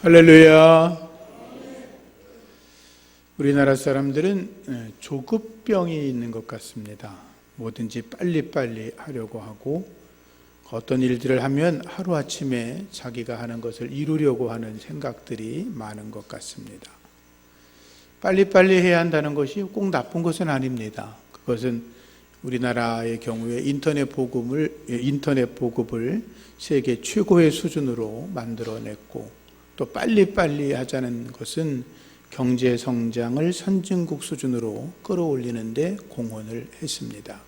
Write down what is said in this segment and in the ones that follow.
할렐루야. 우리나라 사람들은 조급병이 있는 것 같습니다. 뭐든지 빨리빨리 하려고 하고 어떤 일들을 하면 하루아침에 자기가 하는 것을 이루려고 하는 생각들이 많은 것 같습니다. 빨리빨리 해야 한다는 것이 꼭 나쁜 것은 아닙니다. 그것은 우리나라의 경우에 인터넷 보급을 세계 최고의 수준으로 만들어냈고 또 빨리빨리 하자는 것은 경제 성장을 선진국 수준으로 끌어올리는 데 공헌을 했습니다.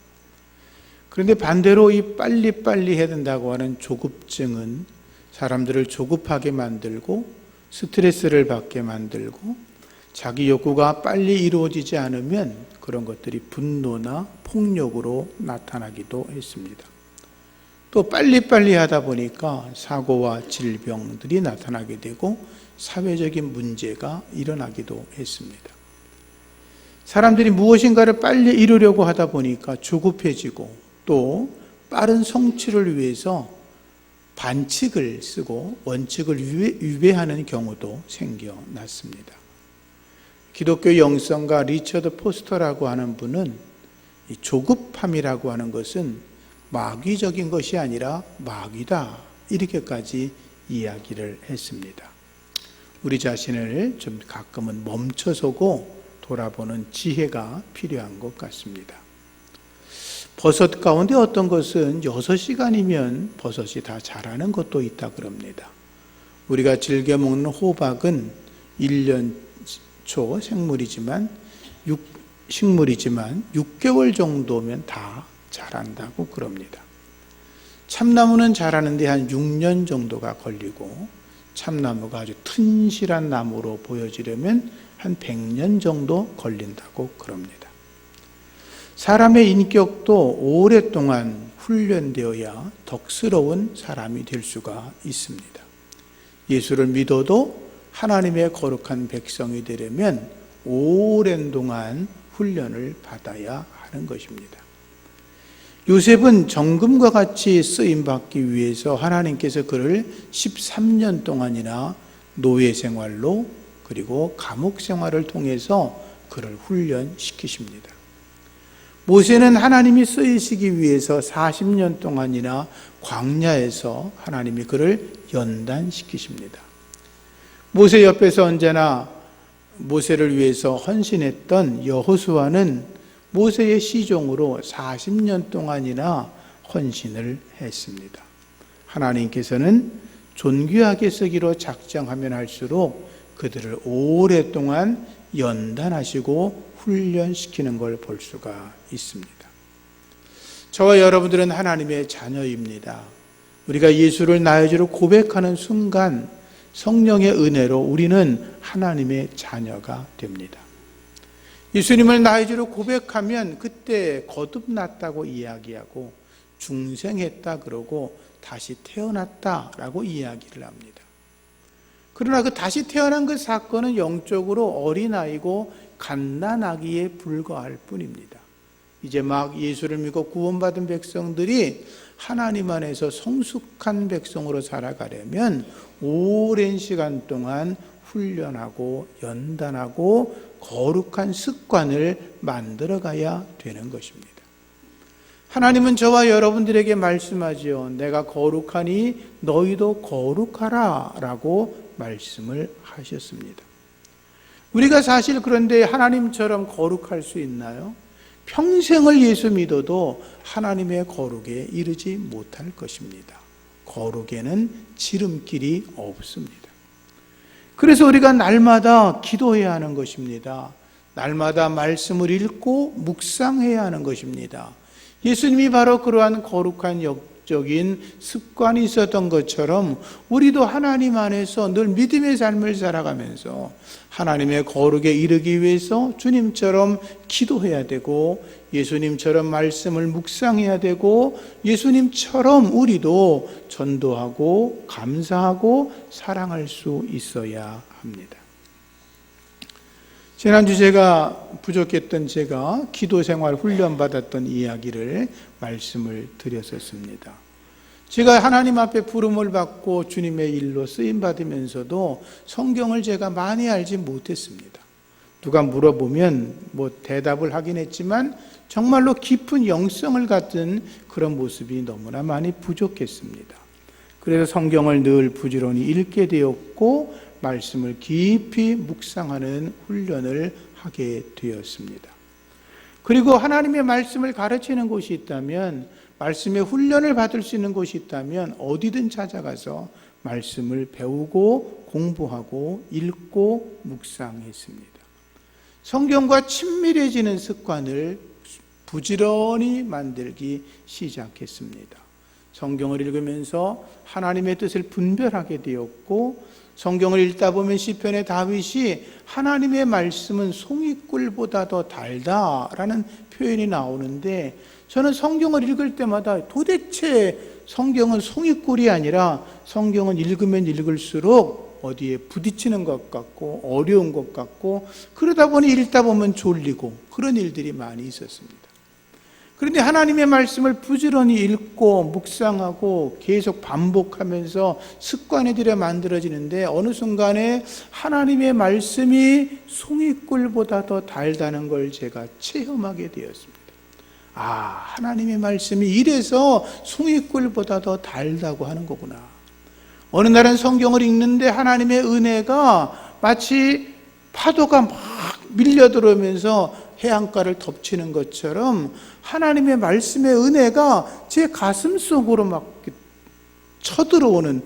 그런데 반대로 이 빨리빨리 해야 된다고 하는 조급증은 사람들을 조급하게 만들고 스트레스를 받게 만들고 자기 욕구가 빨리 이루어지지 않으면 그런 것들이 분노나 폭력으로 나타나기도 했습니다. 또 빨리빨리 하다 보니까 사고와 질병들이 나타나게 되고 사회적인 문제가 일어나기도 했습니다. 사람들이 무엇인가를 빨리 이루려고 하다 보니까 조급해지고 또 빠른 성취를 위해서 반칙을 쓰고 원칙을 위배하는 경우도 생겨났습니다. 기독교 영성가 리처드 포스터라고 하는 분은 이 조급함이라고 하는 것은 마귀적인 것이 아니라 마귀다, 이렇게까지 이야기를 했습니다. 우리 자신을 좀 가끔은 멈춰서고 돌아보는 지혜가 필요한 것 같습니다. 버섯 가운데 어떤 것은 6시간이면 버섯이 다 자라는 것도 있다 그럽니다. 우리가 즐겨 먹는 호박은 1년 초 식물이지만 6개월 정도면 다 자란다고 그럽니다. 참나무는 자라는데 한 6년 정도가 걸리고 참나무가 아주 튼실한 나무로 보여지려면 한 100년 정도 걸린다고 그럽니다. 사람의 인격도 오랫동안 훈련되어야 덕스러운 사람이 될 수가 있습니다. 예수를 믿어도 하나님의 거룩한 백성이 되려면 오랜 동안 훈련을 받아야 하는 것입니다. 요셉은 정금과 같이 쓰임받기 위해서 하나님께서 그를 13년 동안이나 노예 생활로 그리고 감옥 생활을 통해서 그를 훈련시키십니다. 모세는 하나님이 쓰이시기 위해서 40년 동안이나 광야에서 하나님이 그를 연단시키십니다. 모세 옆에서 언제나 모세를 위해서 헌신했던 여호수아는 모세의 시종으로 40년 동안이나 헌신을 했습니다. 하나님께서는 존귀하게 쓰기로 작정하면 할수록 그들을 오랫동안 연단하시고 훈련시키는 걸 볼 수가 있습니다. 저와 여러분들은 하나님의 자녀입니다. 우리가 예수를 나의 주로 고백하는 순간 성령의 은혜로 우리는 하나님의 자녀가 됩니다. 예수님을 나의 주로 고백하면 그때 거듭났다고 이야기하고 중생했다 그러고 다시 태어났다라고 이야기를 합니다. 그러나 그 다시 태어난 그 사건은 영적으로 어린아이고 갓난아기에 불과할 뿐입니다. 이제 막 예수를 믿고 구원받은 백성들이 하나님 안에서 성숙한 백성으로 살아가려면 오랜 시간 동안 훈련하고 연단하고 거룩한 습관을 만들어가야 되는 것입니다. 하나님은 저와 여러분들에게 말씀하지요. 내가 거룩하니 너희도 거룩하라 라고 말씀을 하셨습니다. 우리가 사실 그런데 하나님처럼 거룩할 수 있나요? 평생을 예수 믿어도 하나님의 거룩에 이르지 못할 것입니다. 거룩에는 지름길이 없습니다. 그래서 우리가 날마다 기도해야 하는 것입니다. 날마다 말씀을 읽고 묵상해야 하는 것입니다. 예수님이 바로 그러한 거룩한 영적인 습관이 있었던 것처럼 우리도 하나님 안에서 늘 믿음의 삶을 살아가면서 하나님의 거룩에 이르기 위해서 주님처럼 기도해야 되고 예수님처럼 말씀을 묵상해야 되고 예수님처럼 우리도 전도하고 감사하고 사랑할 수 있어야 합니다. 지난주 부족했던 제가 기도 생활 훈련 받았던 이야기를 말씀을 드렸었습니다. 제가 하나님 앞에 부름을 받고 주님의 일로 쓰임 받으면서도 성경을 제가 많이 알지 못했습니다. 누가 물어보면 대답을 하긴 했지만 정말로 깊은 영성을 갖은 그런 모습이 너무나 많이 부족했습니다. 그래서 성경을 늘 부지런히 읽게 되었고 말씀을 깊이 묵상하는 훈련을 하게 되었습니다. 그리고 하나님의 말씀을 가르치는 곳이 있다면, 말씀의 훈련을 받을 수 있는 곳이 있다면 어디든 찾아가서 말씀을 배우고 공부하고 읽고 묵상했습니다. 성경과 친밀해지는 습관을 부지런히 만들기 시작했습니다. 성경을 읽으면서 하나님의 뜻을 분별하게 되었고, 성경을 읽다 보면 시편의 다윗이 하나님의 말씀은 송이꿀보다 더 달다라는 표현이 나오는데, 저는 성경을 읽을 때마다 도대체 성경은 송이꿀이 아니라 성경은 읽으면 읽을수록 어디에 부딪히는 것 같고 어려운 것 같고, 그러다 보니 읽다 보면 졸리고 그런 일들이 많이 있었습니다. 그런데 하나님의 말씀을 부지런히 읽고 묵상하고 계속 반복하면서 습관이 들여 만들어지는데, 어느 순간에 하나님의 말씀이 송이꿀보다 더 달다는 걸 제가 체험하게 되었습니다. 하나님의 말씀이 이래서 송이꿀보다 더 달다고 하는 거구나. 어느 날은 성경을 읽는데 하나님의 은혜가 마치 파도가 막 밀려들어오면서 해안가를 덮치는 것처럼 하나님의 말씀의 은혜가 제 가슴 속으로 막 쳐들어오는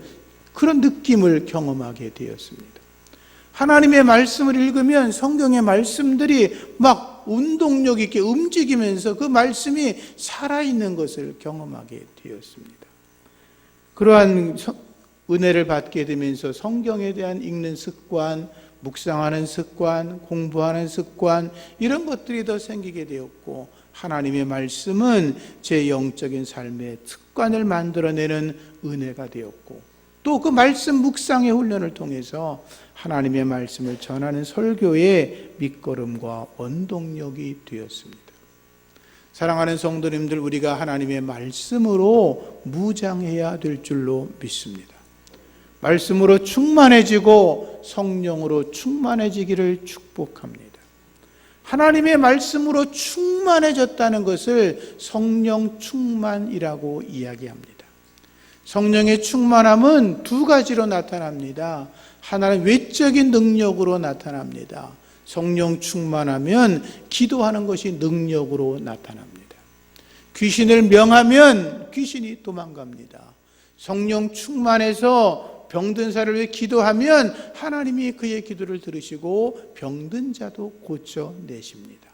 그런 느낌을 경험하게 되었습니다. 하나님의 말씀을 읽으면 성경의 말씀들이 막 운동력 있게 움직이면서 그 말씀이 살아있는 것을 경험하게 되었습니다. 그러한 은혜를 받게 되면서 성경에 대한 읽는 습관, 묵상하는 습관, 공부하는 습관, 이런 것들이 더 생기게 되었고, 하나님의 말씀은 제 영적인 삶의 습관을 만들어내는 은혜가 되었고, 또 그 말씀 묵상의 훈련을 통해서 하나님의 말씀을 전하는 설교의 밑거름과 원동력이 되었습니다. 사랑하는 성도님들, 우리가 하나님의 말씀으로 무장해야 될 줄로 믿습니다. 말씀으로 충만해지고 성령으로 충만해지기를 축복합니다. 하나님의 말씀으로 충만해졌다는 것을 성령 충만이라고 이야기합니다. 성령의 충만함은 두 가지로 나타납니다. 하나는 외적인 능력으로 나타납니다. 성령 충만하면 기도하는 것이 능력으로 나타납니다. 귀신을 명하면 귀신이 도망갑니다. 성령 충만해서 병든 사람을 위해 기도하면 하나님이 그의 기도를 들으시고 병든 자도 고쳐내십니다.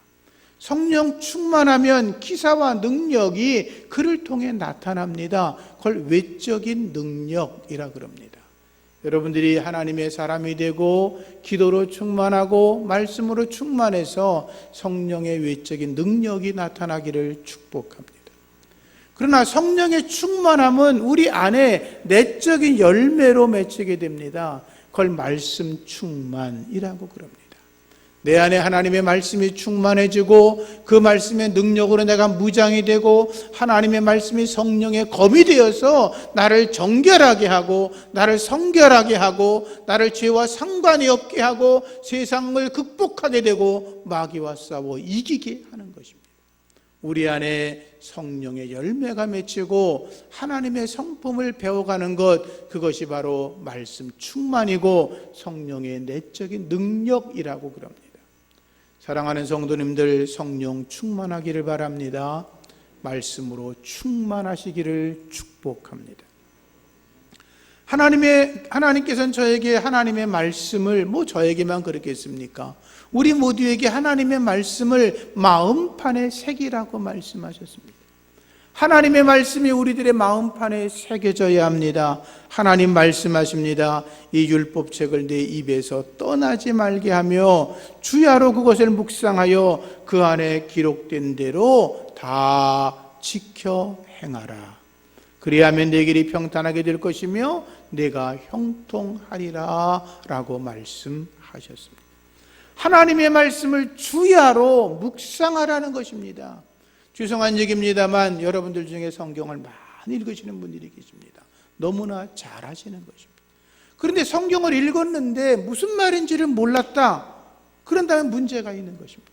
성령 충만하면 기사와 능력이 그를 통해 나타납니다. 그걸 외적인 능력이라 그럽니다. 여러분들이 하나님의 사람이 되고 기도로 충만하고 말씀으로 충만해서 성령의 외적인 능력이 나타나기를 축복합니다. 그러나 성령의 충만함은 우리 안에 내적인 열매로 맺히게 됩니다. 그걸 말씀 충만이라고 그럽니다. 내 안에 하나님의 말씀이 충만해지고 그 말씀의 능력으로 내가 무장이 되고 하나님의 말씀이 성령의 검이 되어서 나를 정결하게 하고 나를 성결하게 하고 나를 죄와 상관이 없게 하고 세상을 극복하게 되고 마귀와 싸워 이기게 하는 것입니다. 우리 안에 성령의 열매가 맺히고 하나님의 성품을 배워가는 것, 그것이 바로 말씀 충만이고 성령의 내적인 능력이라고 그럽니다. 사랑하는 성도님들, 성령 충만하기를 바랍니다. 말씀으로 충만하시기를 축복합니다. 하나님께서는 저에게 하나님의 말씀을 저에게만 그렇겠습니까? 우리 모두에게 하나님의 말씀을 마음판에 새기라고 말씀하셨습니다. 하나님의 말씀이 우리들의 마음판에 새겨져야 합니다. 하나님 말씀하십니다. 이 율법책을 내 입에서 떠나지 말게 하며 주야로 그것을 묵상하여 그 안에 기록된 대로 다 지켜 행하라. 그리하면 내 길이 평탄하게 될 것이며 내가 형통하리라 라고 말씀하셨습니다. 하나님의 말씀을 주야로 묵상하라는 것입니다. 죄송한 얘기입니다만 여러분들 중에 성경을 많이 읽으시는 분들이 계십니다. 너무나 잘하시는 것입니다. 그런데 성경을 읽었는데 무슨 말인지를 몰랐다. 그런다면 문제가 있는 것입니다.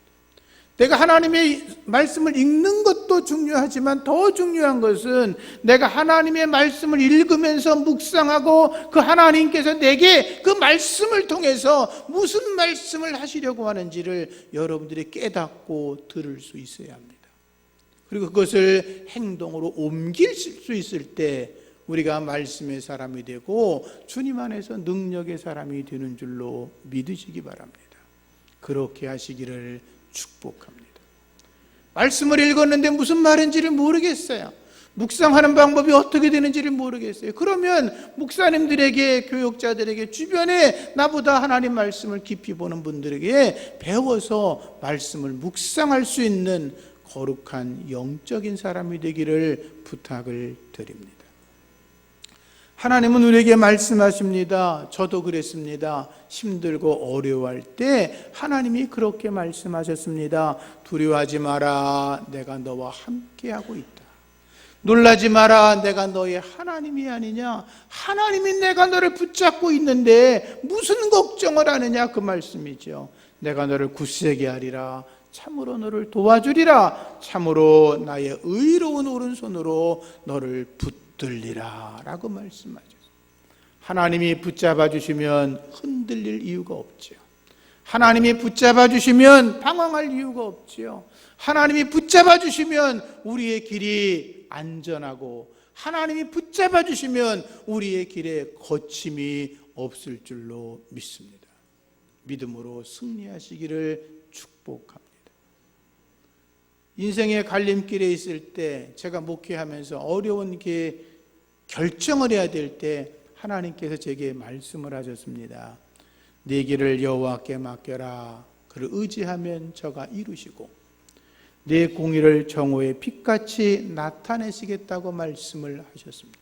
내가 하나님의 말씀을 읽는 것도 중요하지만 더 중요한 것은 내가 하나님의 말씀을 읽으면서 묵상하고 그 하나님께서 내게 그 말씀을 통해서 무슨 말씀을 하시려고 하는지를 여러분들이 깨닫고 들을 수 있어야 합니다. 그리고 그것을 행동으로 옮길 수 있을 때 우리가 말씀의 사람이 되고 주님 안에서 능력의 사람이 되는 줄로 믿으시기 바랍니다. 그렇게 하시기를 축복합니다. 말씀을 읽었는데 무슨 말인지를 모르겠어요. 묵상하는 방법이 어떻게 되는지를 모르겠어요. 그러면 목사님들에게, 교육자들에게, 주변에 나보다 하나님 말씀을 깊이 보는 분들에게 배워서 말씀을 묵상할 수 있는 거룩한 영적인 사람이 되기를 부탁을 드립니다. 하나님은 우리에게 말씀하십니다. 저도 그랬습니다. 힘들고 어려워할 때 하나님이 그렇게 말씀하셨습니다. 두려워하지 마라. 내가 너와 함께하고 있다. 놀라지 마라. 내가 너의 하나님이 아니냐. 하나님이 내가 너를 붙잡고 있는데 무슨 걱정을 하느냐, 그 말씀이죠. 내가 너를 굳세게 하리라. 참으로 너를 도와주리라. 참으로 나의 의로운 오른손으로 너를 붙들리라 라고 말씀하셨어요. 하나님이 붙잡아 주시면 흔들릴 이유가 없죠. 하나님이 붙잡아 주시면 방황할 이유가 없죠. 하나님이 붙잡아 주시면 우리의 길이 안전하고, 하나님이 붙잡아 주시면 우리의 길에 거침이 없을 줄로 믿습니다. 믿음으로 승리하시기를 축복합니다. 인생의 갈림길에 있을 때, 제가 목회하면서 어려운 게 결정을 해야 될 때 하나님께서 제게 말씀을 하셨습니다. 네 길을 여호와께 맡겨라. 그를 의지하면 저가 이루시고 내 공의를 정오의 빛같이 나타내시겠다고 말씀을 하셨습니다.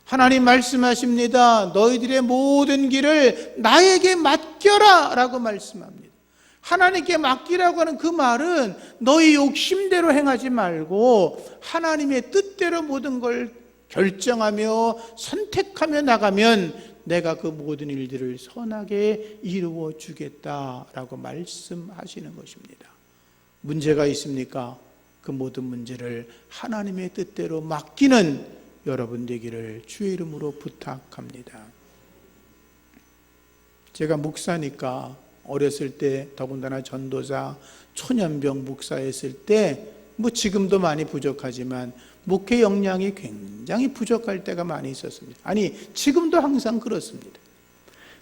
하나님 말씀하십니다. 너희들의 모든 길을 나에게 맡겨라 라고 말씀합니다. 하나님께 맡기라고 하는 그 말은 너희 욕심대로 행하지 말고 하나님의 뜻대로 모든 걸 결정하며 선택하며 나가면 내가 그 모든 일들을 선하게 이루어 주겠다라고 말씀하시는 것입니다. 문제가 있습니까? 그 모든 문제를 하나님의 뜻대로 맡기는 여러분 되기를 주의 이름으로 부탁합니다. 제가 목사니까 어렸을 때, 더군다나 전도사, 초년병 목사였을 때, 지금도 많이 부족하지만 목회 역량이 굉장히 부족할 때가 많이 있었습니다. 아니, 지금도 항상 그렇습니다.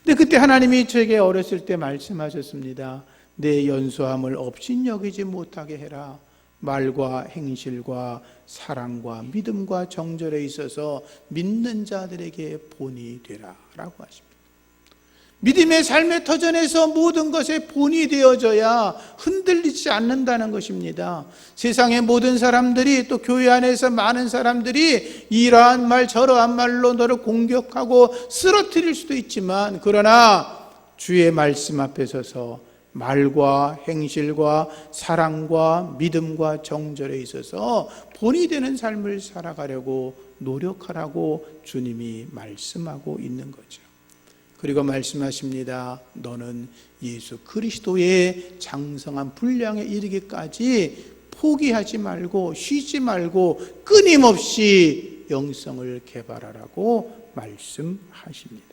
근데 그때 하나님이 저에게 어렸을 때 말씀하셨습니다. 내 연소함을 업신여기지 못하게 해라. 말과 행실과 사랑과 믿음과 정절에 있어서 믿는 자들에게 본이 되라 라고 하십니다. 믿음의 삶의 터전에서 모든 것에 본이 되어져야 흔들리지 않는다는 것입니다. 세상의 모든 사람들이, 또 교회 안에서 많은 사람들이 이러한 말 저러한 말로 너를 공격하고 쓰러뜨릴 수도 있지만, 그러나 주의 말씀 앞에 서서 말과 행실과 사랑과 믿음과 정절에 있어서 본이 되는 삶을 살아가려고 노력하라고 주님이 말씀하고 있는 거죠. 그리고 말씀하십니다. 너는 예수 그리스도의 장성한 분량에 이르기까지 포기하지 말고 쉬지 말고 끊임없이 영성을 개발하라고 말씀하십니다.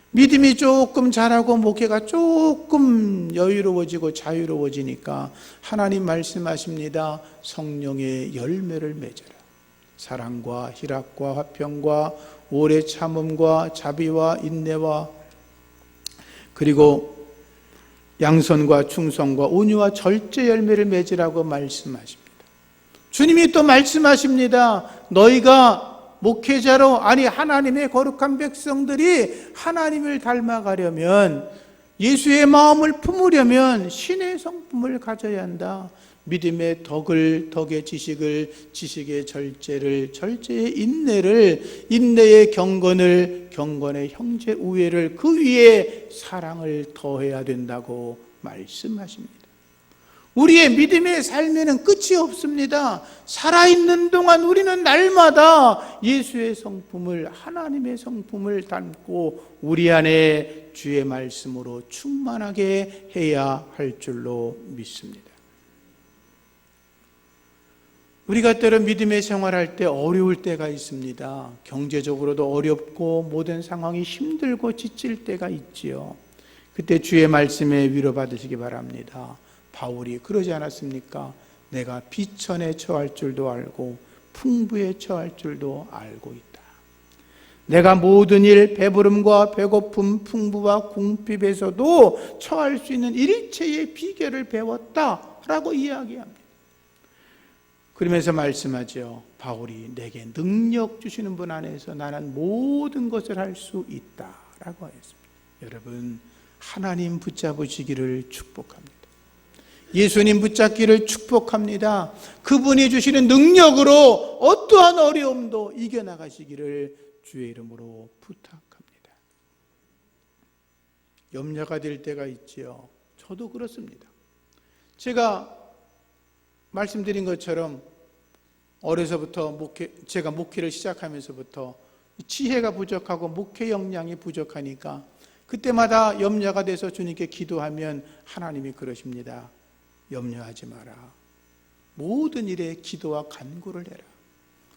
믿음이 조금 자라고 목회가 조금 여유로워지고 자유로워지니까 하나님 말씀하십니다. 성령의 열매를 맺어라. 사랑과 희락과 화평과 오래 참음과 자비와 인내와 그리고 양선과 충성과 온유와 절제 열매를 맺으라고 말씀하십니다. 주님이 또 말씀하십니다. 너희가 목회자로, 아니 하나님의 거룩한 백성들이 하나님을 닮아가려면, 예수의 마음을 품으려면 신의 성품을 가져야 한다. 믿음의 덕을, 덕의 지식을, 지식의 절제를, 절제의 인내를, 인내의 경건을, 경건의 형제 우애를, 그 위에 사랑을 더해야 된다고 말씀하십니다. 우리의 믿음의 삶에는 끝이 없습니다. 살아있는 동안 우리는 날마다 예수의 성품을, 하나님의 성품을 담고 우리 안에 주의 말씀으로 충만하게 해야 할 줄로 믿습니다. 우리가 때로 믿음의 생활할 때 어려울 때가 있습니다. 경제적으로도 어렵고 모든 상황이 힘들고 지칠 때가 있지요. 그때 주의 말씀에 위로받으시기 바랍니다. 바울이 그러지 않았습니까? 내가 비천에 처할 줄도 알고 풍부에 처할 줄도 알고 있다. 내가 모든 일, 배부름과 배고픔, 풍부와 궁핍에서도 처할 수 있는 일체의 비결을 배웠다라고 이야기합니다. 그러면서 말씀하죠. 바울이 내게 능력 주시는 분 안에서 나는 모든 것을 할 수 있다라고 하였습니다. 여러분, 하나님 붙잡으시기를 축복합니다. 예수님 붙잡기를 축복합니다. 그분이 주시는 능력으로 어떠한 어려움도 이겨나가시기를 주의 이름으로 부탁합니다. 염려가 될 때가 있지요. 저도 그렇습니다. 제가 말씀드린 것처럼 어려서부터 제가 목회를 시작하면서부터 지혜가 부족하고 목회 역량이 부족하니까 그때마다 염려가 돼서 주님께 기도하면 하나님이 그러십니다. 염려하지 마라. 모든 일에 기도와 간구를 해라.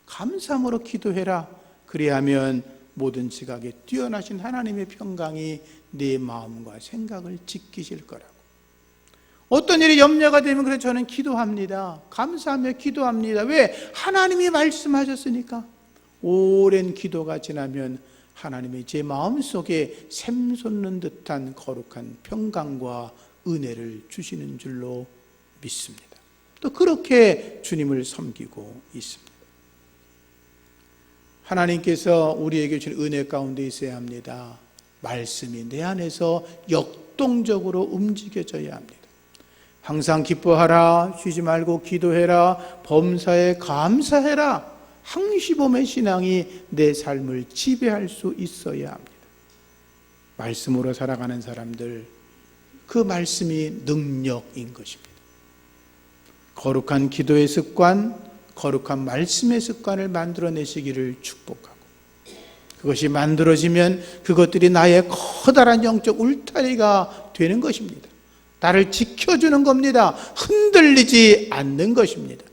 감사함으로 기도해라. 그리하면 모든 지각에 뛰어나신 하나님의 평강이 네 마음과 생각을 지키실 거라고. 어떤 일이 염려가 되면 그래서 저는 기도합니다. 감사하며 기도합니다. 왜? 하나님이 말씀하셨으니까. 오랜 기도가 지나면 하나님이 제 마음속에 샘솟는 듯한 거룩한 평강과 은혜를 주시는 줄로 믿습니다. 또 그렇게 주님을 섬기고 있습니다. 하나님께서 우리에게 주신 은혜 가운데 있어야 합니다. 말씀이 내 안에서 역동적으로 움직여져야 합니다. 항상 기뻐하라, 쉬지 말고 기도해라, 범사에 감사해라. 항시범의 신앙이 내 삶을 지배할 수 있어야 합니다. 말씀으로 살아가는 사람들, 그 말씀이 능력인 것입니다. 거룩한 기도의 습관, 거룩한 말씀의 습관을 만들어내시기를 축복하고, 그것이 만들어지면 그것들이 나의 커다란 영적 울타리가 되는 것입니다. 나를 지켜주는 겁니다. 흔들리지 않는 것입니다.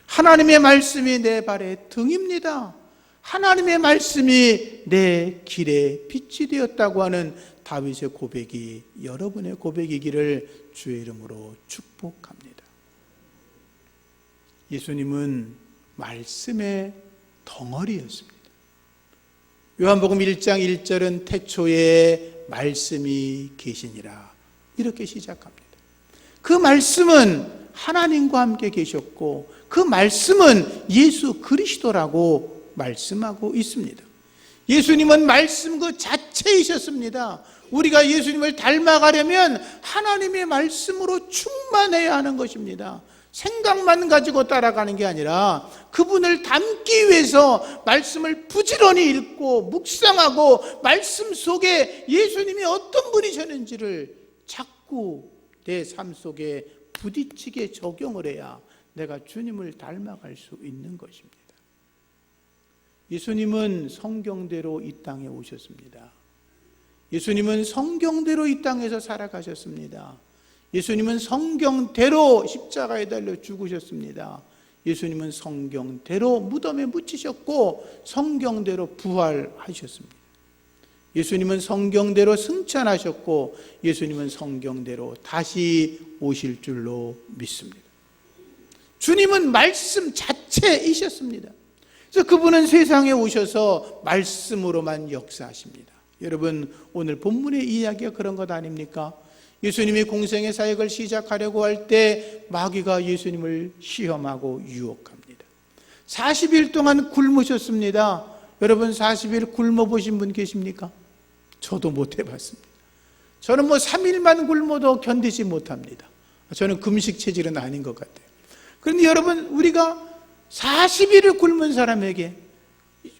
하나님의 말씀이 내 발의 등입니다. 하나님의 말씀이 내 길의 빛이 되었다고 하는 다윗의 고백이 여러분의 고백이기를 주의 이름으로 축복합니다. 예수님은 말씀의 덩어리였습니다. 요한복음 1장 1절은 태초에 말씀이 계시니라 이렇게 시작합니다. 그 말씀은 하나님과 함께 계셨고 그 말씀은 예수 그리스도라고 말씀하고 있습니다. 예수님은 말씀 그 자체이셨습니다. 우리가 예수님을 닮아가려면 하나님의 말씀으로 충만해야 하는 것입니다. 생각만 가지고 따라가는 게 아니라 그분을 닮기 위해서 말씀을 부지런히 읽고 묵상하고 말씀 속에 예수님이 어떤 분이셨는지를 자꾸 내 삶 속에 부딪히게 적용을 해야 내가 주님을 닮아갈 수 있는 것입니다. 예수님은 성경대로 이 땅에 오셨습니다. 예수님은 성경대로 이 땅에서 살아가셨습니다. 예수님은 성경대로 십자가에 달려 죽으셨습니다. 예수님은 성경대로 무덤에 묻히셨고 성경대로 부활하셨습니다. 예수님은 성경대로 승천하셨고 예수님은 성경대로 다시 오실 줄로 믿습니다. 주님은 말씀 자체이셨습니다. 그래서 그분은 세상에 오셔서 말씀으로만 역사하십니다. 여러분, 오늘 본문의 이야기가 그런 것 아닙니까? 예수님이 공생의 사역을 시작하려고 할 때 마귀가 예수님을 시험하고 유혹합니다. 40일 동안 굶으셨습니다. 여러분, 40일 굶어보신 분 계십니까? 저도 못 해봤습니다. 저는 3일만 굶어도 견디지 못합니다. 저는 금식 체질은 아닌 것 같아요. 그런데 여러분, 우리가 40일을 굶은 사람에게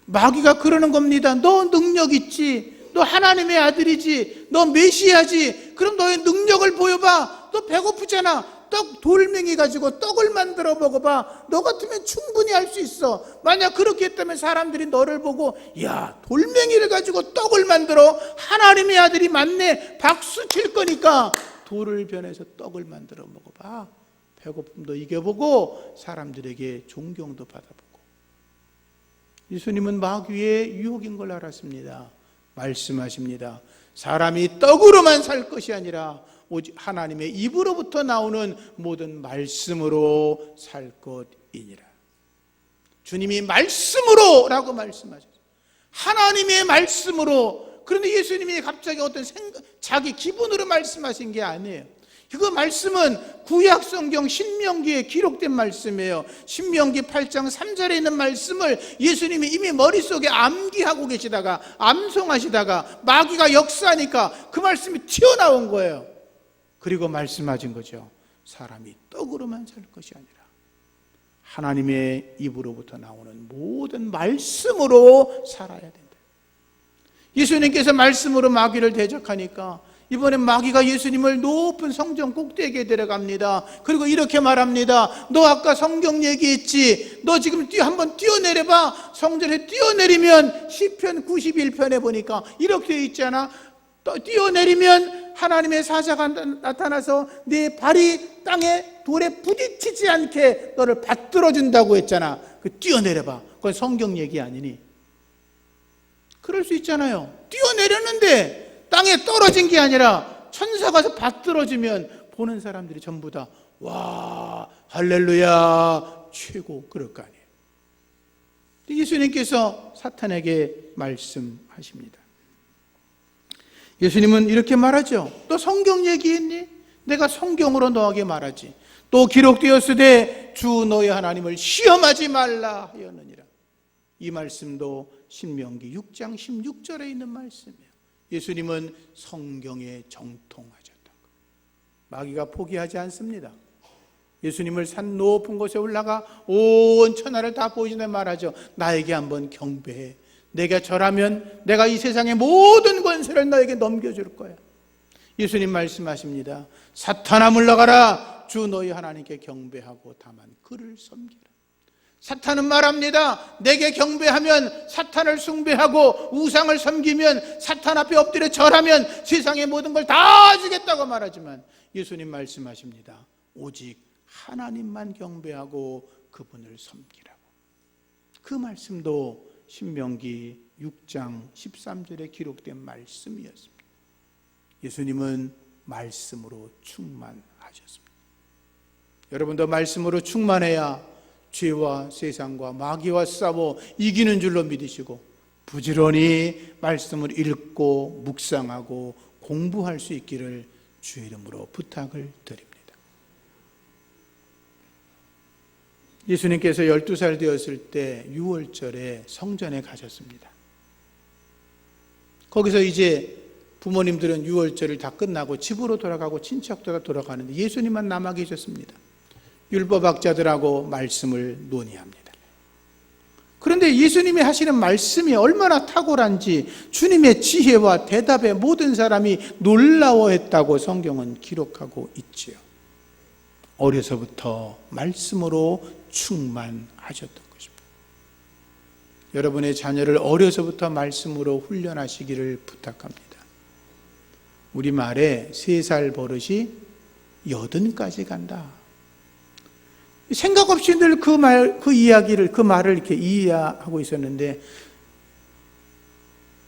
마귀가 그러는 겁니다. 너 능력 있지? 너 하나님의 아들이지? 너 메시아지? 그럼 너의 능력을 보여봐. 너 배고프잖아. 돌멩이 가지고 떡을 만들어 먹어봐. 너 같으면 충분히 할 수 있어. 만약 그렇게 했다면 사람들이 너를 보고, 야, 돌멩이를 가지고 떡을 만들어? 하나님의 아들이 맞네, 박수 칠 거니까 돌을 변해서 떡을 만들어 먹어봐. 배고픔도 이겨보고 사람들에게 존경도 받아보고. 예수님은 마귀의 유혹인 걸 알았습니다. 말씀하십니다. 사람이 떡으로만 살 것이 아니라 오직 하나님의 입으로부터 나오는 모든 말씀으로 살 것이니라. 주님이 말씀으로 라고 말씀하셨어요. 하나님의 말씀으로. 그런데 예수님이 갑자기 어떤 자기 기분으로 말씀하신 게 아니에요. 그 말씀은 구약 성경 신명기에 기록된 말씀이에요. 신명기 8장 3절에 있는 말씀을 예수님이 이미 머릿속에 암기하고 계시다가, 암송하시다가 마귀가 역사하니까 그 말씀이 튀어나온 거예요. 그리고 말씀하신 거죠. 사람이 떡으로만 살 것이 아니라 하나님의 입으로부터 나오는 모든 말씀으로 살아야 된다. 예수님께서 말씀으로 마귀를 대적하니까 이번엔 마귀가 예수님을 높은 성전 꼭대기에 데려갑니다. 그리고 이렇게 말합니다. 너 아까 성경 얘기했지? 너 지금 한번 뛰어내려봐. 성전에 뛰어내리면 시편 91편에 보니까 이렇게 되어 있잖아. 뛰어내리면 하나님의 사자가 나타나서 네 발이 땅에 돌에 부딪히지 않게 너를 받들어 준다고 했잖아. 그 뛰어내려봐. 그건 성경 얘기 아니니? 그럴 수 있잖아요. 뛰어내렸는데 땅에 떨어진 게 아니라 천사가 받들어주면 보는 사람들이 전부 다 와, 할렐루야, 최고, 그럴 거 아니에요. 예수님께서 사탄에게 말씀하십니다. 예수님은 이렇게 말하죠. 너 성경 얘기했니? 내가 성경으로 너에게 말하지. 또 기록되었으되 주 너의 하나님을 시험하지 말라 하였느니라. 이 말씀도 신명기 6장 16절에 있는 말씀이에요. 예수님은 성경에 정통하셨던 거예요. 마귀가 포기하지 않습니다. 예수님을 산 높은 곳에 올라가 온 천하를 다 보여주며 말하죠. 나에게 한번 경배해. 내가 절하면 내가 이 세상의 모든 권세를 너에게 넘겨줄 거야. 예수님 말씀하십니다. 사탄아 물러가라. 주 너희 하나님께 경배하고 다만 그를 섬기라. 사탄은 말합니다. 내게 경배하면, 사탄을 숭배하고 우상을 섬기면, 사탄 앞에 엎드려 절하면 세상의 모든 걸 다 주겠다고 말하지만 예수님 말씀하십니다. 오직 하나님만 경배하고 그분을 섬기라고. 그 말씀도 신명기 6장 13절에 기록된 말씀이었습니다. 예수님은 말씀으로 충만하셨습니다. 여러분도 말씀으로 충만해야 죄와 세상과 마귀와 싸워 이기는 줄로 믿으시고 부지런히 말씀을 읽고 묵상하고 공부할 수 있기를 주의 이름으로 부탁을 드립니다. 예수님께서 12살 되었을 때 6월절에 성전에 가셨습니다. 거기서 이제 부모님들은 6월절을 다 끝나고 집으로 돌아가고 친척들 돌아가는데 예수님만 남아 계셨습니다. 율법학자들하고 말씀을 논의합니다. 그런데 예수님이 하시는 말씀이 얼마나 탁월한지 주님의 지혜와 대답에 모든 사람이 놀라워했다고 성경은 기록하고 있지요. 어려서부터 말씀으로 충만하셨던 것입니다. 여러분의 자녀를 어려서부터 말씀으로 훈련하시기를 부탁합니다. 우리말에 3살 버릇이 80까지 간다. 생각 없이 늘 그 말을 이렇게 이해하고 있었는데,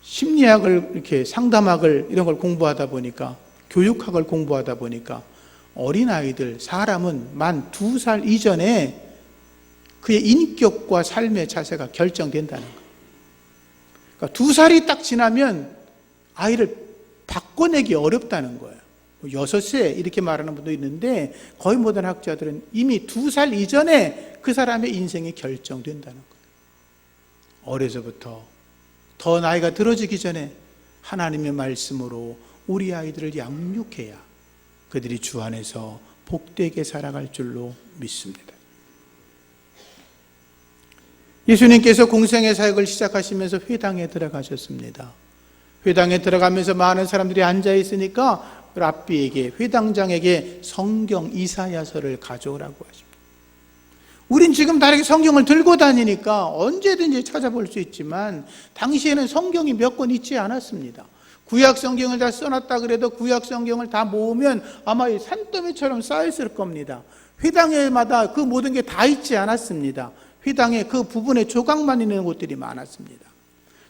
심리학을 이렇게 상담학을 이런 걸 공부하다 보니까, 교육학을 공부하다 보니까 어린아이들, 사람은 만 2살 이전에 그의 인격과 삶의 자세가 결정된다는 거예요. 그러니까 2살이 딱 지나면 아이를 바꿔내기 어렵다는 거예요. 6세 이렇게 말하는 분도 있는데 거의 모든 학자들은 이미 2살 이전에 그 사람의 인생이 결정된다는 거예요. 어려서부터 더 나이가 들어지기 전에 하나님의 말씀으로 우리 아이들을 양육해야 그들이 주 안에서 복되게 살아갈 줄로 믿습니다. 예수님께서 공생의 사역을 시작하시면서 회당에 들어가셨습니다. 회당에 들어가면서 많은 사람들이 앉아 있으니까 랍비에게, 회당장에게 성경 이사야서를 가져오라고 하십니다. 우린 지금 다르게 성경을 들고 다니니까 언제든지 찾아볼 수 있지만 당시에는 성경이 몇 권 있지 않았습니다. 구약 성경을 다 써놨다 그래도 구약 성경을 다 모으면 아마 이 산더미처럼 쌓였을 겁니다. 회당에마다 그 모든 게 다 있지 않았습니다. 회당에 그 부분에 조각만 있는 곳들이 많았습니다.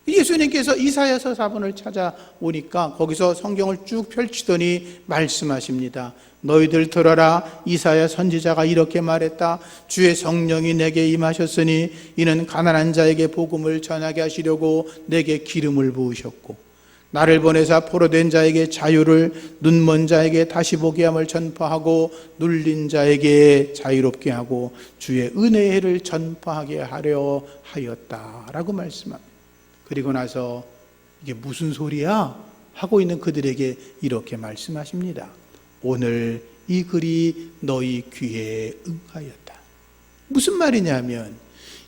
예수님께서 이사야서 4본을 찾아오니까 거기서 성경을 쭉 펼치더니 말씀하십니다. 너희들 들어라. 이사야 선지자가 이렇게 말했다. 주의 성령이 내게 임하셨으니 이는 가난한 자에게 복음을 전하게 하시려고 내게 기름을 부으셨고 나를 보내사 포로된 자에게 자유를, 눈먼 자에게 다시 보게 함을 전파하고 눌린 자에게 자유롭게 하고 주의 은혜의 해를 전파하게 하려 하였다라고 말씀합니다. 그리고 나서 이게 무슨 소리야? 하고 있는 그들에게 이렇게 말씀하십니다. 오늘 이 글이 너희 귀에 응하였다. 무슨 말이냐면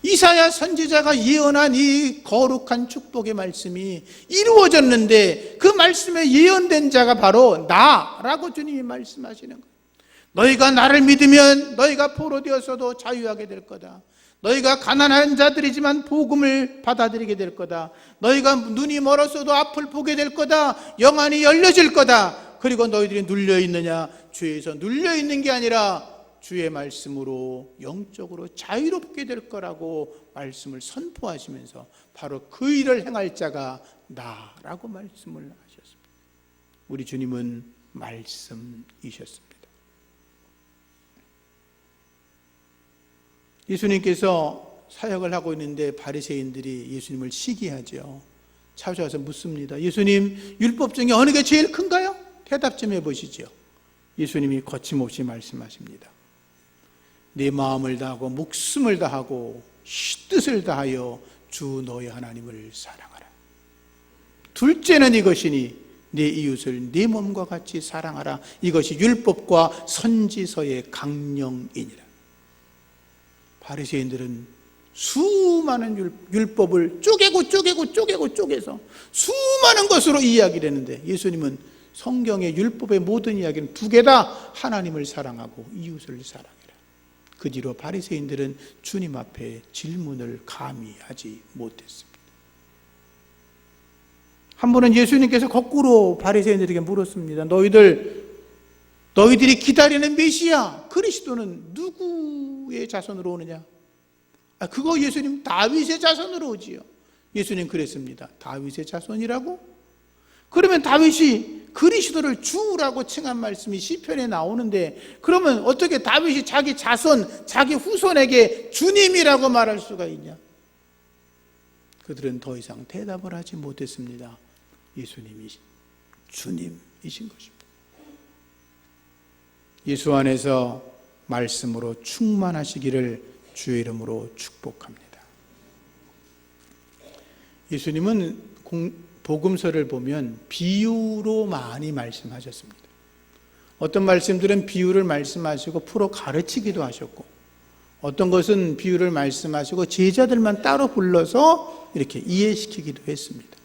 이사야 선지자가 예언한 이 거룩한 축복의 말씀이 이루어졌는데 그 말씀에 예언된 자가 바로 나라고 주님이 말씀하시는 거예요. 너희가 나를 믿으면 너희가 포로되었어도 자유하게 될 거다. 너희가 가난한 자들이지만 복음을 받아들이게 될 거다. 너희가 눈이 멀었어도 앞을 보게 될 거다. 영안이 열려질 거다. 그리고 너희들이 눌려있느냐? 죄에서 눌려있는 게 아니라 주의 말씀으로 영적으로 자유롭게 될 거라고 말씀을 선포하시면서 바로 그 일을 행할 자가 나라고 말씀을 하셨습니다. 우리 주님은 말씀이셨습니다. 예수님께서 사역을 하고 있는데 바리새인들이 예수님을 시기하죠. 찾아와서 묻습니다. 예수님, 율법 중에 어느 게 제일 큰가요? 대답 좀 해보시죠. 예수님이 거침없이 말씀하십니다. 네 마음을 다하고 목숨을 다하고 뜻을 다하여 주 너희 하나님을 사랑하라. 둘째는 이것이니 네 이웃을 네 몸과 같이 사랑하라. 이것이 율법과 선지서의 강령이니라. 바리새인들은 수많은 율법을 쪼개서 수많은 것으로 이야기를 했는데 예수님은 성경의 율법의 모든 이야기는 두 개다. 하나님을 사랑하고 이웃을 사랑해라. 그 뒤로 바리새인들은 주님 앞에 질문을 감히 하지 못했습니다. 한 번은 예수님께서 거꾸로 바리새인들에게 물었습니다. 너희들이 기다리는 메시아 그리스도는 누구의 자손으로 오느냐? 그거 예수님 다윗의 자손으로 오지요. 예수님 그랬습니다. 다윗의 자손이라고? 그러면 다윗이 그리스도를 주라고 칭한 말씀이 시편에 나오는데 그러면 어떻게 다윗이 자기 자손, 자기 후손에게 주님이라고 말할 수가 있냐? 그들은 더 이상 대답을 하지 못했습니다. 예수님이 주님이신 것입니다. 예수 안에서 말씀으로 충만하시기를 주의 이름으로 축복합니다. 예수님은 복음서를 보면 비유로 많이 말씀하셨습니다. 어떤 말씀들은 비유를 말씀하시고 풀어 가르치기도 하셨고 어떤 것은 비유를 말씀하시고 제자들만 따로 불러서 이렇게 이해시키기도 했습니다.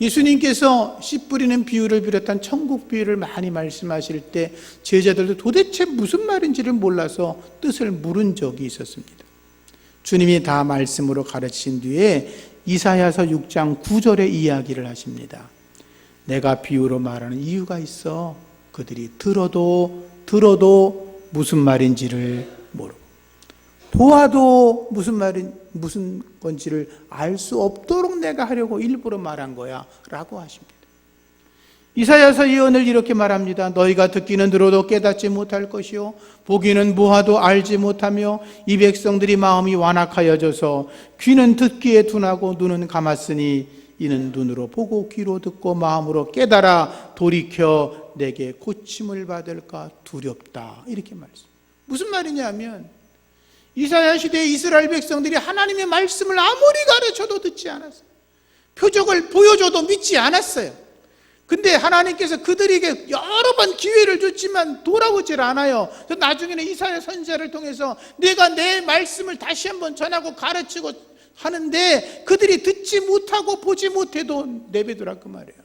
예수님께서 씨 뿌리는 비유를 비롯한 천국 비유를 많이 말씀하실 때 제자들도 도대체 무슨 말인지를 몰라서 뜻을 물은 적이 있었습니다. 주님이 다 말씀으로 가르치신 뒤에 이사야서 6장 9절의 이야기를 하십니다. 내가 비유로 말하는 이유가 있어. 그들이 들어도 무슨 말인지를 모르고 보아도 무슨 건지를 알 수 없도록 내가 하려고 일부러 말한 거야 라고 하십니다. 이사야서 예언을 이렇게 말합니다. 너희가 듣기는 들어도 깨닫지 못할 것이요 보기는 보아도 알지 못하며 이 백성들이 마음이 완악하여져서 귀는 듣기에 둔하고 눈은 감았으니 이는 눈으로 보고 귀로 듣고 마음으로 깨달아 돌이켜 내게 고침을 받을까 두렵다. 이렇게 말씀. 무슨 말이냐면 이사야 시대의 이스라엘 백성들이 하나님의 말씀을 아무리 가르쳐도 듣지 않았어요. 표적을 보여줘도 믿지 않았어요. 근데 하나님께서 그들에게 여러 번 기회를 줬지만 돌아오질 않아요. 나중에는 이사야 선지자를 통해서 내가 내 말씀을 다시 한번 전하고 가르치고 하는데 그들이 듣지 못하고 보지 못해도 내버두라 그 말이에요.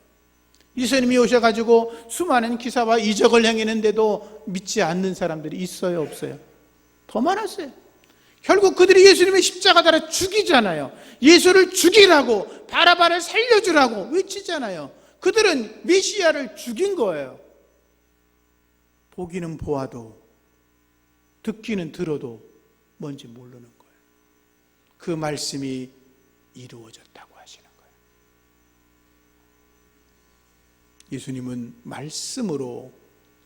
예수님이 오셔가지고 수많은 기사와 이적을 행했는데도 믿지 않는 사람들이 있어요, 없어요? 더 많았어요. 결국 그들이 예수님의 십자가 달아 죽이잖아요. 예수를 죽이라고, 바라바를 살려주라고 외치잖아요. 그들은 메시아를 죽인 거예요. 보기는 보아도 듣기는 들어도 뭔지 모르는 거예요. 그 말씀이 이루어졌다고 하시는 거예요. 예수님은 말씀으로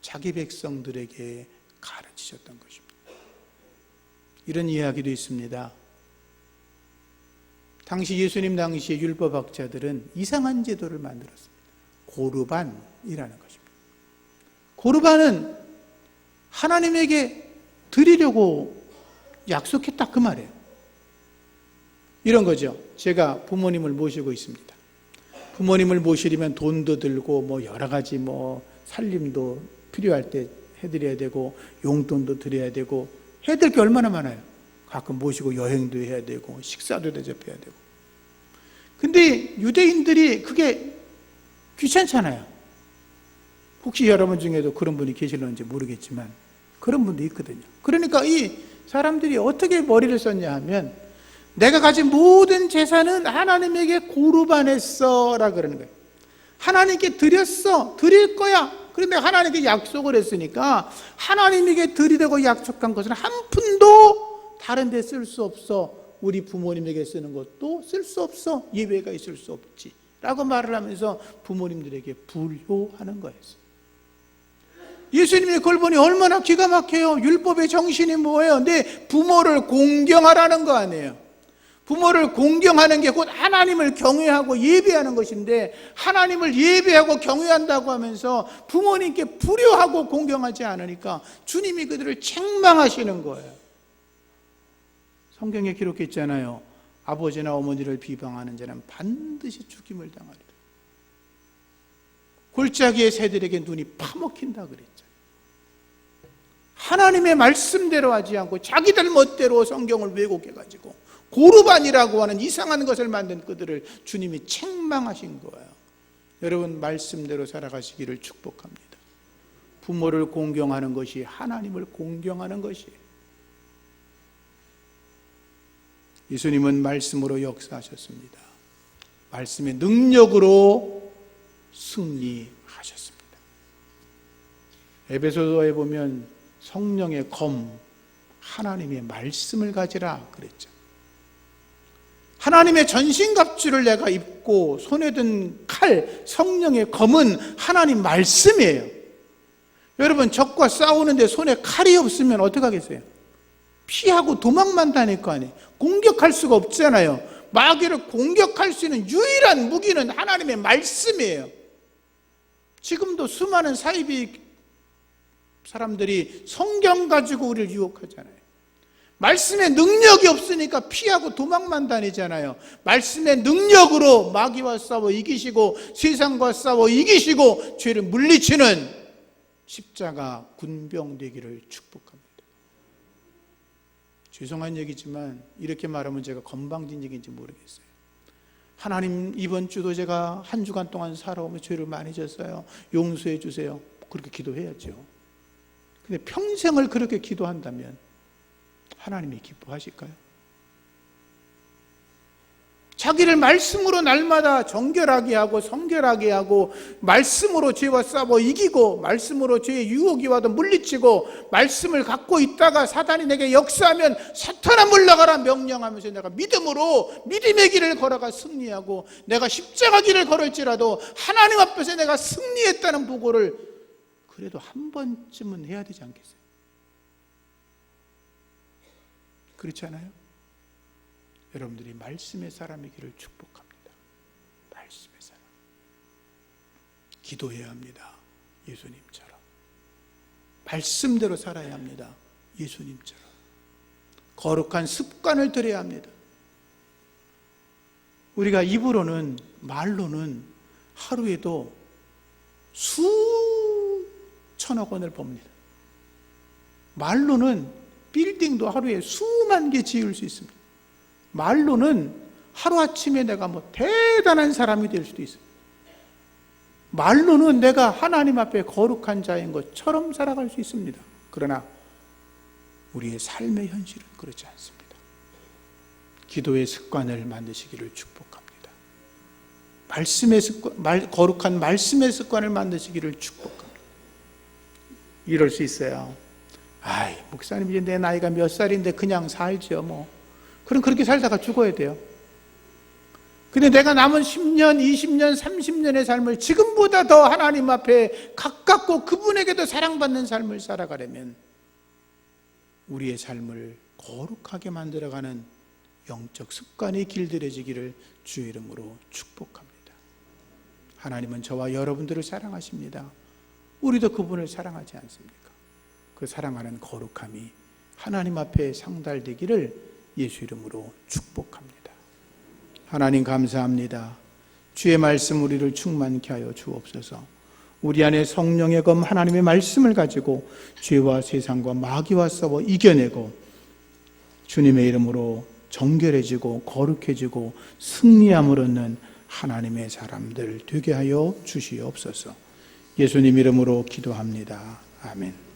자기 백성들에게 가르치셨던 것입니다. 이런 이야기도 있습니다. 당시 예수님 당시의 율법학자들은 이상한 제도를 만들었습니다. 고르반이라는 것입니다. 고르반은 하나님에게 드리려고 약속했다 그 말이에요. 이런 거죠. 제가 부모님을 모시고 있습니다. 부모님을 모시려면 돈도 들고 여러 가지 살림도 필요할 때 해드려야 되고 용돈도 드려야 되고 해야 될 게 얼마나 많아요. 가끔 모시고 여행도 해야 되고 식사도 대접해야 되고. 근데 유대인들이 그게 귀찮잖아요. 혹시 여러분 중에도 그런 분이 계실런지 모르겠지만 그런 분도 있거든요. 그러니까 이 사람들이 어떻게 머리를 썼냐 하면 내가 가진 모든 재산은 하나님에게 고르반했어 라 그러는 거예요. 하나님께 드렸어. 드릴 거야. 그런데 하나님께 약속을 했으니까 하나님에게 드리려고 약속한 것은 한 푼도 다른 데 쓸 수 없어. 우리 부모님에게 쓰는 것도 쓸 수 없어. 예외가 있을 수 없지 라고 말을 하면서 부모님들에게 불효하는 거였어요. 예수님의 그걸 보니 얼마나 기가 막혀요. 율법의 정신이 뭐예요? 내 부모를 공경하라는 거 아니에요. 부모를 공경하는 게 곧 하나님을 경외하고 예배하는 것인데 하나님을 예배하고 경외한다고 하면서 부모님께 불효하고 공경하지 않으니까 주님이 그들을 책망하시는 거예요. 성경에 기록했잖아요. 아버지나 어머니를 비방하는 자는 반드시 죽임을 당하리라. 골짜기의 새들에게 눈이 파먹힌다 그랬죠. 하나님의 말씀대로 하지 않고 자기들 멋대로 성경을 왜곡해가지고 고르반이라고 하는 이상한 것을 만든 그들을 주님이 책망하신 거예요. 여러분 말씀대로 살아가시기를 축복합니다. 부모를 공경하는 것이 하나님을 공경하는 것이에요. 예수님은 말씀으로 역사하셨습니다. 말씀의 능력으로 승리하셨습니다. 에베소서에 보면 성령의 검, 하나님의 말씀을 가지라 그랬죠. 하나님의 전신갑주를 내가 입고 손에 든 칼, 성령의 검은 하나님 말씀이에요. 여러분 적과 싸우는데 손에 칼이 없으면 어떡하겠어요? 피하고 도망만 다닐 거 아니에요. 공격할 수가 없잖아요. 마귀를 공격할 수 있는 유일한 무기는 하나님의 말씀이에요. 지금도 수많은 사이비 사람들이 성경 가지고 우리를 유혹하잖아요. 말씀의 능력이 없으니까 피하고 도망만 다니잖아요. 말씀의 능력으로 마귀와 싸워 이기시고 세상과 싸워 이기시고 죄를 물리치는 십자가 군병 되기를 축복합니다. 죄송한 얘기지만 이렇게 말하면 제가 건방진 얘기인지 모르겠어요. 하나님 이번 주도 제가 한 주간 동안 살아오며 죄를 많이 졌어요. 용서해 주세요. 그렇게 기도해야죠. 근데 평생을 그렇게 기도한다면 하나님이 기뻐하실까요? 자기를 말씀으로 날마다 정결하게 하고 성결하게 하고 말씀으로 죄와 싸워 이기고 말씀으로 죄의 유혹이 와도 물리치고 말씀을 갖고 있다가 사단이 내게 역사하면 사탄아 물러가라 명령하면서 내가 믿음으로 믿음의 길을 걸어가 승리하고 내가 십자가 길을 걸을지라도 하나님 앞에서 내가 승리했다는 보고를 그래도 한 번쯤은 해야 되지 않겠어요? 그렇지 않아요? 여러분들이 말씀의 사람이기를 축복합니다. 말씀의 사람. 기도해야 합니다. 예수님처럼. 말씀대로 살아야 합니다. 예수님처럼. 거룩한 습관을 들여야 합니다. 우리가 입으로는 말로는 하루에도 수천억 원을 법니다. 말로는 빌딩도 하루에 수만 개 지을 수 있습니다. 말로는 하루아침에 내가 대단한 사람이 될 수도 있어요. 말로는 내가 하나님 앞에 거룩한 자인 것처럼 살아갈 수 있습니다. 그러나 우리의 삶의 현실은 그렇지 않습니다. 기도의 습관을 만드시기를 축복합니다. 말씀의 습관, 거룩한 말씀의 습관을 만드시기를 축복합니다. 이럴 수 있어요. 아이, 목사님 이제 내 나이가 몇 살인데 그냥 살지요 뭐. 그럼 그렇게 살다가 죽어야 돼요. 근데 내가 남은 10년, 20년, 30년의 삶을 지금보다 더 하나님 앞에 가깝고 그분에게도 사랑받는 삶을 살아가려면 우리의 삶을 거룩하게 만들어가는 영적 습관이 길들여지기를 주의 이름으로 축복합니다. 하나님은 저와 여러분들을 사랑하십니다. 우리도 그분을 사랑하지 않습니까? 그 사랑하는 거룩함이 하나님 앞에 상달되기를 예수 이름으로 축복합니다. 하나님 감사합니다. 주의 말씀 우리를 충만케 하여 주옵소서. 우리 안에 성령의 검 하나님의 말씀을 가지고 죄와 세상과 마귀와 싸워 이겨내고 주님의 이름으로 정결해지고 거룩해지고 승리함을 얻는 하나님의 사람들 되게 하여 주시옵소서. 예수님 이름으로 기도합니다. 아멘.